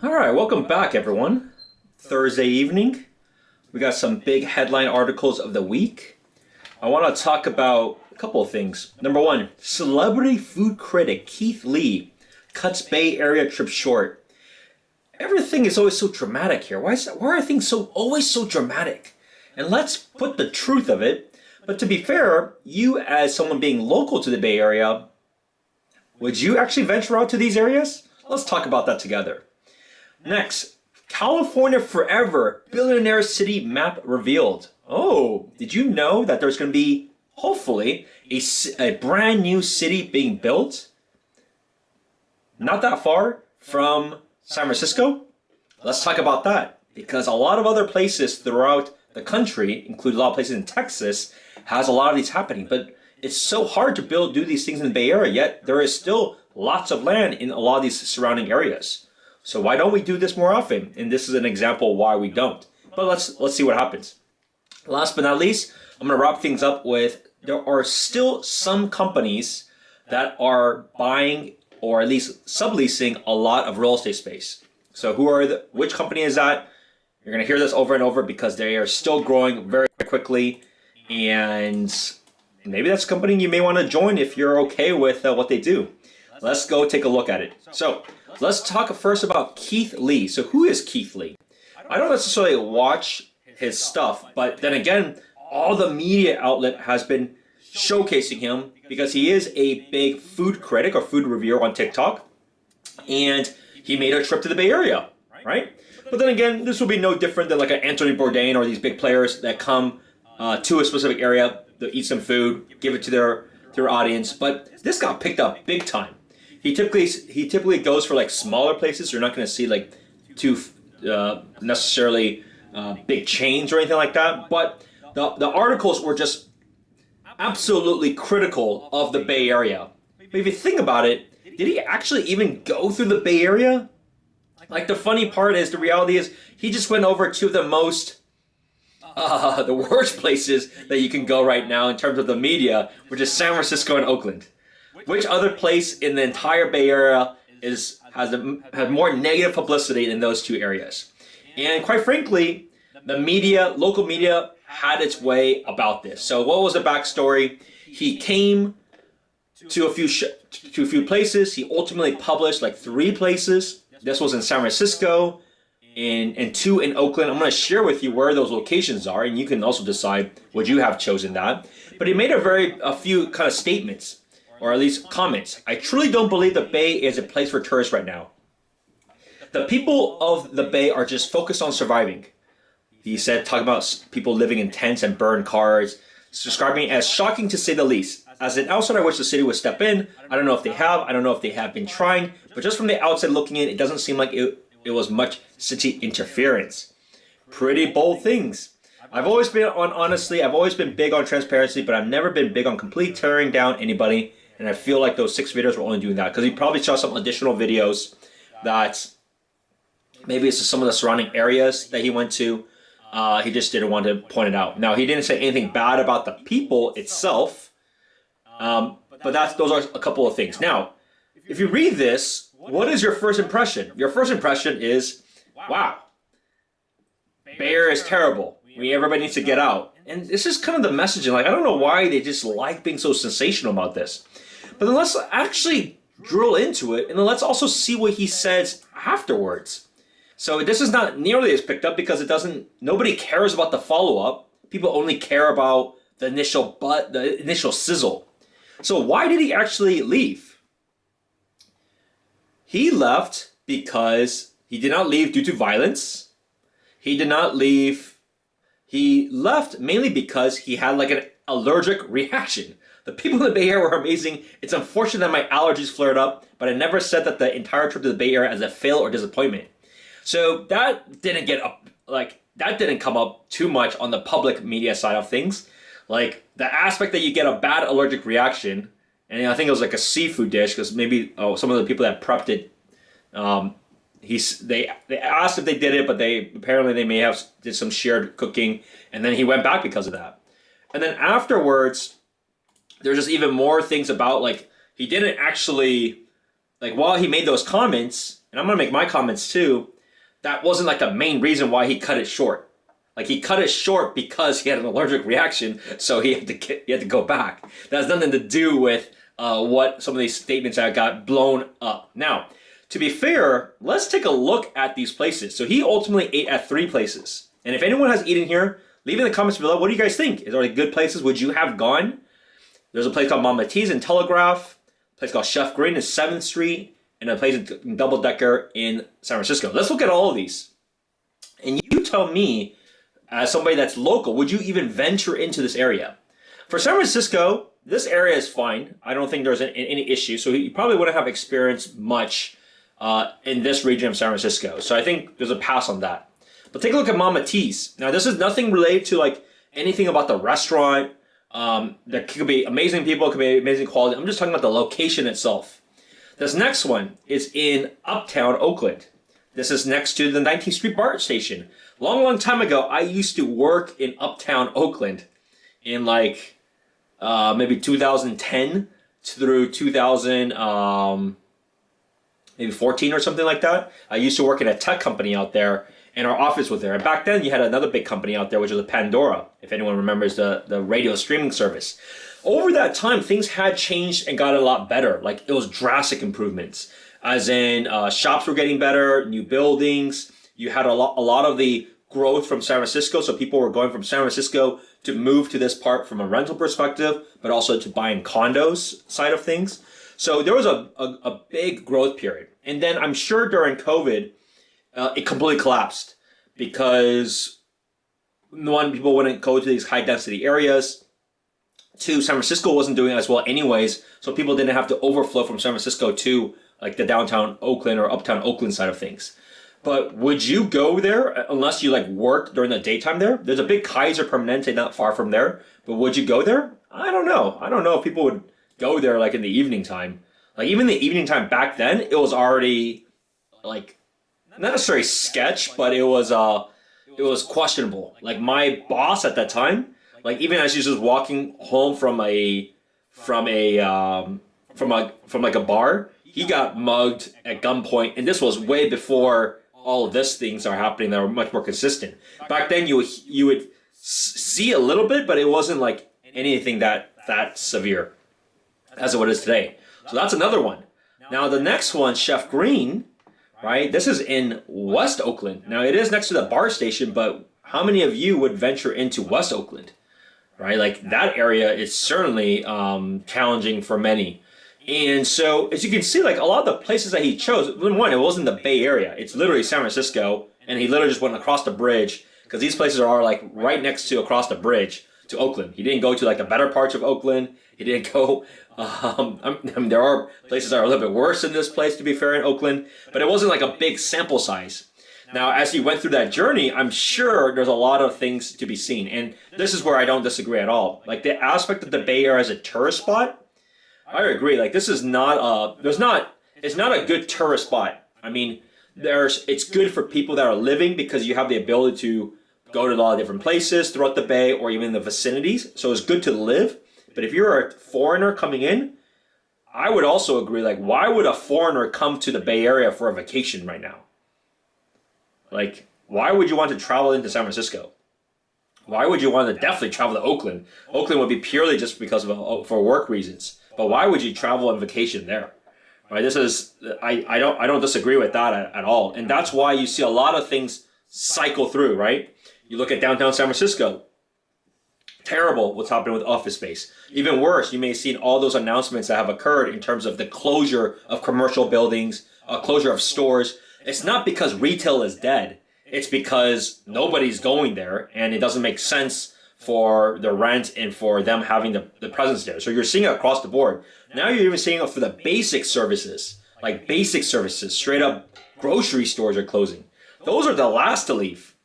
All right, welcome back, everyone. Thursday evening. We got some big headline articles of the week. I want to talk about a couple of things. Number one, celebrity food critic Keith Lee cuts Bay Area trip short. Everything is always so dramatic here. Why are things always so dramatic? And let's put the truth of it. But to be fair, you as someone being local to the Bay Area, would you actually venture out to these areas? Let's talk about that together. Next, California Forever Billionaire City Map revealed. Oh, did you know that there's going to be, hopefully, a brand new city being built? Not that far from San Francisco? Let's talk about that. Because a lot of other places throughout the country, including a lot of places in Texas, has a lot of these happening. But it's so hard to do these things in the Bay Area, yet there is still lots of land in a lot of these surrounding areas. So why don't we do this more often? And this is an example why we don't. But let's see what happens. Last but not least, I'm going to wrap things up with there are still some companies that are buying or at least subleasing a lot of real estate space. So which company is that? You're going to hear this over and over because they are still growing very quickly, and maybe that's a company you may want to join if you're okay with what they do. Let's go take a look at it. So let's talk first about Keith Lee. So who is Keith Lee? I don't necessarily watch his stuff, but then again, all the media outlet has been showcasing him because he is a big food critic or food reviewer on TikTok, and he made a trip to the Bay Area, right? But then again, this will be no different than like an Anthony Bourdain or these big players that come to a specific area, to eat some food, give it to their audience. But this got picked up big time. He typically goes for like smaller places. You're not going to see like too necessarily big chains or anything like that. But the articles were just absolutely critical of the Bay Area. But if you think about it, did he actually even go through the Bay Area? Like, the funny part is, the reality is, he just went over to the the worst places that you can go right now in terms of the media, which is San Francisco and Oakland. Which other place in the entire Bay Area has more negative publicity than those two areas? And quite frankly, the media, local media, had its way about this. So what was the backstory? He came to a few places. He ultimately published like 3 places. This was in San Francisco, and 2 in Oakland. I'm going to share with you where those locations are, and you can also decide would you have chosen that. But he made a few kind of statements, or at least comments. I truly don't believe the Bay is a place for tourists right now. The people of the Bay are just focused on surviving. He said, talking about people living in tents and burned cars, describing it as shocking to say the least. As an outsider, I wish the city would step in. I don't know if they have. I don't know if they have been trying. But just from the outside looking in, it doesn't seem like it was much city interference. Pretty bold things. I've always been big on transparency, but I've never been big on completely tearing down anybody. And I feel like those 6 videos were only doing that because he probably saw some additional videos that maybe it's just some of the surrounding areas that he went to. He just didn't want to point it out. Now, he didn't say anything bad about the people itself. But those are a couple of things. Now, if you read this, what is your first impression? Your first impression is, wow, Bay Area is terrible. Everybody needs to get out. And this is kind of the messaging. Like, I don't know why they just like being so sensational about this. But then let's actually drill into it, and then let's also see what he says afterwards. So this is not nearly as picked up because nobody cares about the follow-up. People only care about the initial sizzle. So why did he actually leave? He left because he did not leave due to violence. He did not leave. He left mainly because he had like an allergic reaction. The people in the Bay Area were amazing. It's unfortunate that my allergies flared up, but I never said that the entire trip to the Bay Area as a fail or disappointment. So that didn't come up too much on the public media side of things. Like, the aspect that you get a bad allergic reaction, and I think it was like a seafood dish because maybe some of the people that prepped it, they asked if they did it, but they may have did some shared cooking, and then he went back because of that. And then afterwards, there's just even more things about, like, he didn't actually, like, while he made those comments, and I'm gonna make my comments too, that wasn't like the main reason why he cut it short. Like he cut it short because he had an allergic reaction, so he had to go back. That has nothing to do with what some of these statements that got blown up. Now, to be fair, let's take a look at these places. So he ultimately ate at 3 places. And if anyone has eaten here, leave in the comments below. What do you guys think? Are they good places? Would you have gone? There's a place called Mama T's in Telegraph, a place called Chef Green in 7th Street, and a place in Double Decker in San Francisco. Let's look at all of these. And you tell me, as somebody that's local, would you even venture into this area? For San Francisco, this area is fine. I don't think there's any issue. So you probably wouldn't have experienced much in this region of San Francisco. So I think there's a pass on that. But take a look at Mama T's. Now, this is nothing related to like anything about the restaurant. There could be amazing people, it could be amazing quality. I'm just talking about the location itself. This next one is in Uptown Oakland. This is next to the 19th Street BART station. Long time ago, I used to work in Uptown Oakland in like maybe 2010 through 2000. Maybe 14 or something like that. I used to work in a tech company out there, and our office was there. And back then, you had another big company out there, which was a Pandora, if anyone remembers the radio streaming service. Over that time, things had changed and got a lot better. Like, it was drastic improvements. As in, shops were getting better, new buildings. You had a lot of the growth from San Francisco, so people were going from San Francisco to move to this part from a rental perspective, but also to buying condos side of things. So there was a big growth period. And then I'm sure during COVID, it completely collapsed because 1, people wouldn't go to these high density areas. 2, San Francisco wasn't doing as well anyways, so people didn't have to overflow from San Francisco to like the downtown Oakland or uptown Oakland side of things. But would you go there unless you like worked during the daytime there? There's a big Kaiser Permanente not far from there, but would you go there? I don't know. I don't know if people would go there like in the evening time. Like even the evening time back then, it was already like not necessarily sketch, but it was questionable. Like my boss at that time, like even as he was walking home from like a bar, he got mugged at gunpoint, and this was way before all of these things are happening that were much more consistent. Back then, you would see a little bit, but it wasn't like anything that severe as what it is today. So that's another one. Now the next one, Chef Green, right? This is in West Oakland. Now it is next to the BART station, but how many of you would venture into West Oakland, right? Like that area is certainly challenging for many. And so as you can see, like a lot of the places that he chose, one, it wasn't the Bay Area. It's literally San Francisco, and he literally just went across the bridge because these places are like right next to across the bridge to Oakland. He didn't go to like the better parts of Oakland. He didn't go. I mean, there are places that are a little bit worse than this place, to be fair, in Oakland, but it wasn't like a big sample size. Now, as he went through that journey, I'm sure there's a lot of things to be seen, and this is where I don't disagree at all. Like the aspect of the Bay Area as a tourist spot, I agree. Like this is not it's not a good tourist spot. I mean, it's good for people that are living because you have the ability to go to a lot of different places throughout the Bay or even the vicinities. So it's good to live. But if you're a foreigner coming in, I would also agree, like, why would a foreigner come to the Bay Area for a vacation right now? Like, why would you want to travel into San Francisco? Why would you want to definitely travel to Oakland? Oakland would be purely just because of for work reasons. But why would you travel on vacation there? Right? This is I don't disagree with that at all. And that's why you see a lot of things cycle through, right? You look at downtown San Francisco. Terrible what's happening with office space. Even worse, you may have seen all those announcements that have occurred in terms of the closure of commercial buildings, closure of stores. It's not because retail is dead. It's because nobody's going there and it doesn't make sense for the rent and for them having the presence there. So you're seeing it across the board. Now you're even seeing it for the basic services, like basic services, straight up grocery stores are closing. Those are the last to leave,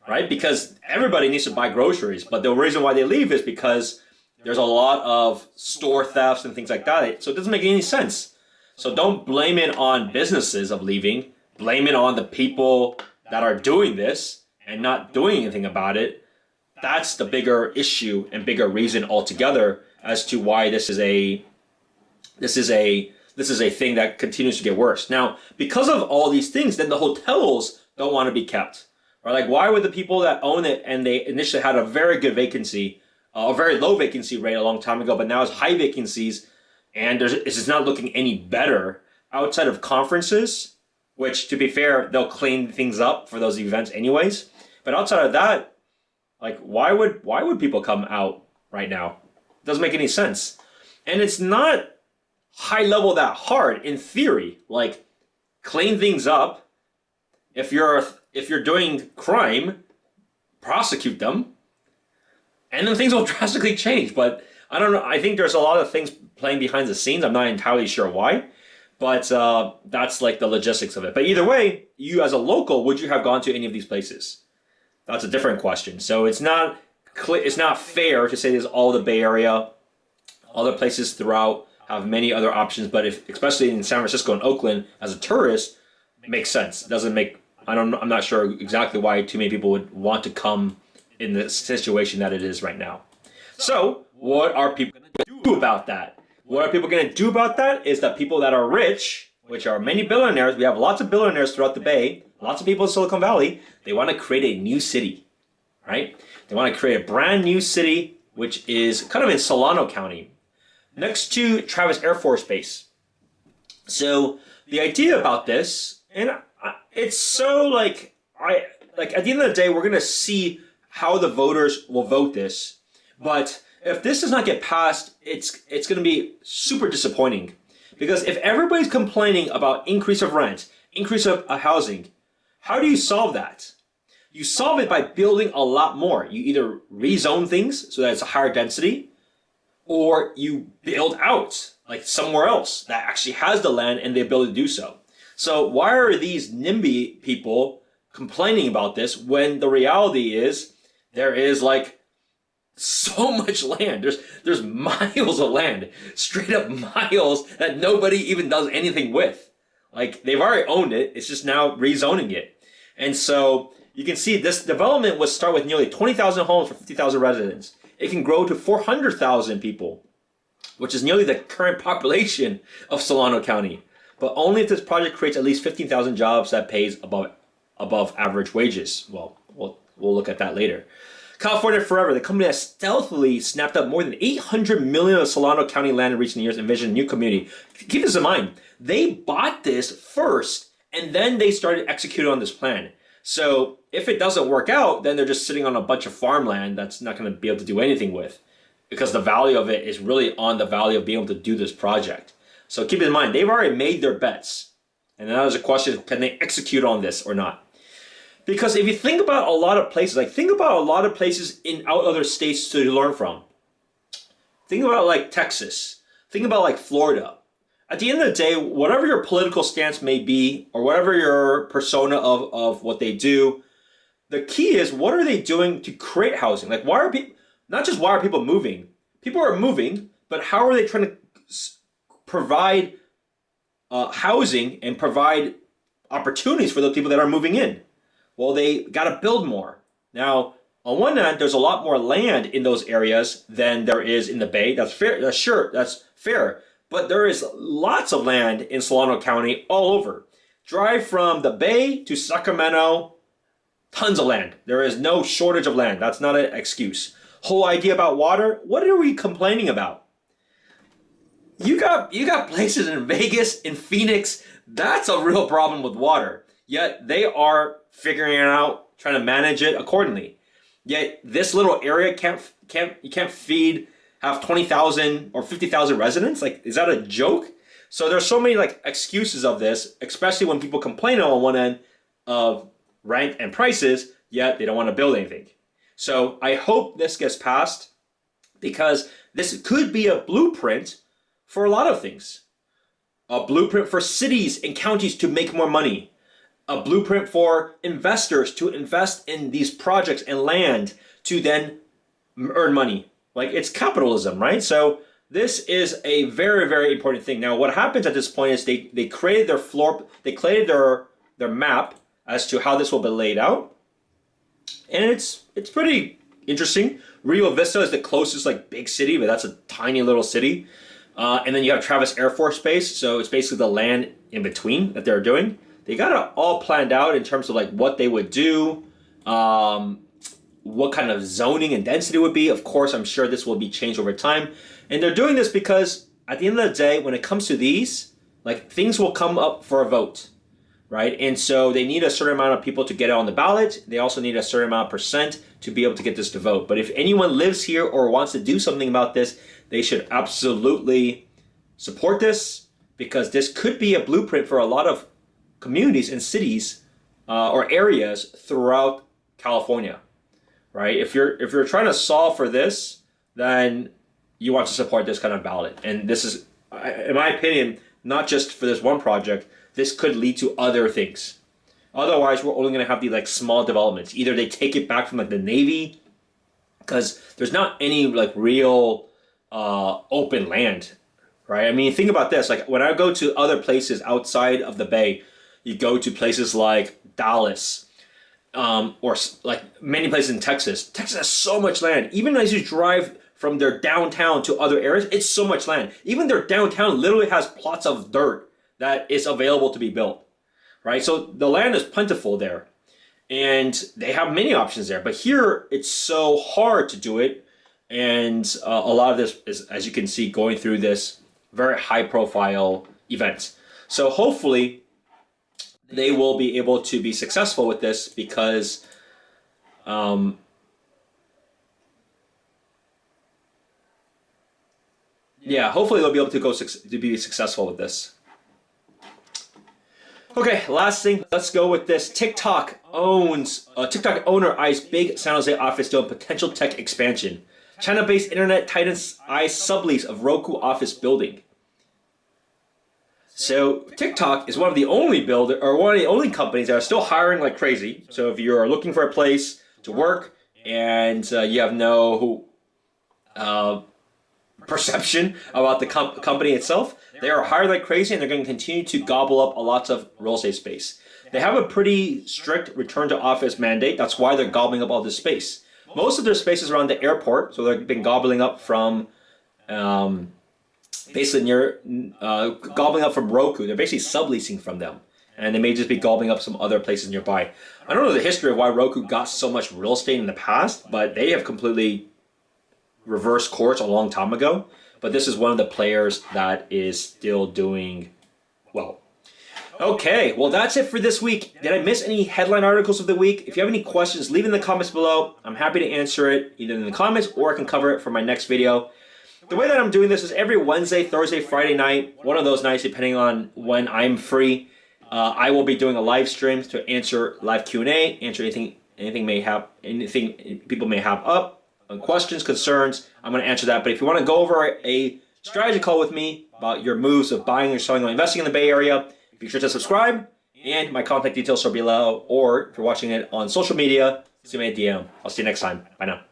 right? Because everybody needs to buy groceries. But the reason why they leave is because there's a lot of store thefts and things like that. So it doesn't make any sense. So don't blame it on businesses of leaving. Blame it on the people that are doing this and not doing anything about it. That's the bigger issue and bigger reason altogether as to why this is a this is a thing that continues to get worse. Now, because of all these things, then the hotels don't want to be kept. Right? Like, why would the people that own it and they initially had a very good vacancy, a very low vacancy rate a long time ago, but now it's high vacancies, and it's just not looking any better outside of conferences, which, to be fair, they'll clean things up for those events anyways. But outside of that, like, why would people come out right now? It doesn't make any sense. And it's not high level that hard in theory. Like, clean things up. If you're doing crime, prosecute them, and then things will drastically change. But I don't know. I think there's a lot of things playing behind the scenes. I'm not entirely sure why, but that's like the logistics of it. But either way, you as a local, would you have gone to any of these places? That's a different question. So it's not fair to say there's all the Bay Area, other places throughout have many other options. But especially in San Francisco and Oakland, as a tourist, it makes sense. It doesn't make. I'm not sure exactly why too many people would want to come in the situation that it is right now. So what are people going to do about that? What are people going to do about that is that people that are rich, which are many billionaires, we have lots of billionaires throughout the Bay, lots of people in Silicon Valley, they want to create a new city, right? They want to create a brand new city, which is kind of in Solano County, next to Travis Air Force Base. So the idea about this, and it's so like at the end of the day, we're going to see how the voters will vote this. But if this does not get passed, it's going to be super disappointing. Because if everybody's complaining about increase of rent, increase of housing, how do you solve that? You solve it by building a lot more. You either rezone things so that it's a higher density, or you build out like somewhere else that actually has the land and the ability to do so. So why are these NIMBY people complaining about this when the reality is there is like so much land. There's miles of land, straight up miles that nobody even does anything with. Like, they've already owned it. It's just now rezoning it. And so you can see this development would start with nearly 20,000 homes for 50,000 residents. It can grow to 400,000 people, which is nearly the current population of Solano County. But only if this project creates at least 15,000 jobs that pays above average wages. Well, we'll look at that later. California Forever, the company that stealthily snapped up more than $800 million of Solano County land in recent years, envisioned a new community. Keep this in mind. They bought this first, and then they started executing on this plan. So if it doesn't work out, then they're just sitting on a bunch of farmland that's not going to be able to do anything with, because the value of it is really on the value of being able to do this project. So keep in mind, they've already made their bets. And now there's a question, can they execute on this or not? Because if you think about a lot of places, in other states to learn from. Think about like Texas. Think about like Florida. At the end of the day, whatever your political stance may be, or whatever your persona of what they do, the key is, what are they doing to create housing? Like, why are people moving? People are moving, but how are they trying to provide housing and provide opportunities for the people that are moving in? Well, they got to build more. Now, on one hand, there's a lot more land in those areas than there is in the Bay. That's fair. That's fair. But there is lots of land in Solano County all over. Drive from the Bay to Sacramento, tons of land. There is no shortage of land. That's not an excuse. Whole idea about water, what are we complaining about? You got places in Vegas, in Phoenix, that's a real problem with water. Yet they are figuring it out, trying to manage it accordingly. Yet this little area you can't have 20,000 or 50,000 residents. Like, is that a joke? So there's so many like excuses of this, especially when people complain on one end of rent and prices, yet they don't want to build anything. So I hope this gets passed, because this could be a blueprint for a lot of things. A blueprint for cities and counties to make more money. A blueprint for investors to invest in these projects and land to then earn money. Like, it's capitalism, right? So this is a very, very important thing. Now, what happens at this point is they created their map as to how this will be laid out. And it's pretty interesting. Rio Vista is the closest like big city, but that's a tiny little city. And then you have Travis Air Force Base, so it's basically the land in between that they're doing. They got it all planned out in terms of like what they would do, what kind of zoning and density would be. Of course, I'm sure this will be changed over time. And they're doing this because at the end of the day, when it comes to these, like things will come up for a vote, right? And so they need a certain amount of people to get it on the ballot. They also need a certain amount of percent to be able to get this to vote. But if anyone lives here or wants to do something about this, they should absolutely support this, because this could be a blueprint for a lot of communities and cities or areas throughout California, right? If you're trying to solve for this, then you want to support this kind of ballot. And this is, in my opinion, not just for this one project. This could lead to other things. Otherwise, we're only going to have these like small developments. Either they take it back from like the Navy, because there's not any like real open land, right? I mean, think about this. Like when I go to other places outside of the Bay, you go to places like Dallas, or like many places in Texas. Texas has so much land. Even as you drive from their downtown to other areas, it's so much land. Even their downtown literally has plots of dirt that is available to be built, right? So the land is plentiful there, and they have many options there. But here, it's so hard to do it, and a lot of this is, as you can see, going through this very high-profile event. So hopefully, they will be able to be successful with this, because yeah, hopefully they'll be able to be successful with this. Okay, last thing, let's go with this. TikTok owner eyes big San Jose office deal and potential tech expansion. China-based internet titans eyes sublease of Roku office building. So TikTok is one of the only companies that are still hiring like crazy. So if you're looking for a place to work and you have no perception about the company itself, they are hired like crazy, and they're going to continue to gobble up a lot of real estate space. They have a pretty strict return to office mandate. That's why they're gobbling up all this space. Most of their space is around the airport, so they've been gobbling up from basically gobbling up from Roku. They're basically subleasing from them, and they may just be gobbling up some other places nearby. I don't know the history of why Roku got so much real estate in the past, but they have completely reversed course a long time ago. But this is one of the players that is still doing well. Okay, well that's it for this week. Did I miss any headline articles of the week? If you have any questions, leave in the comments below. I'm happy to answer it either in the comments, or I can cover it for my next video. The way that I'm doing this is every Wednesday, Thursday, Friday night, one of those nights depending on when I'm free. I will be doing a live stream to answer live Q&A, answer anything people may have up. Questions, concerns, I'm going to answer that. But if you want to go over a strategy call with me about your moves of buying or selling or investing in the Bay Area, be sure to subscribe, and my contact details are below. Or if you're watching it on social media, send me a DM. I'll see you next time. Bye now.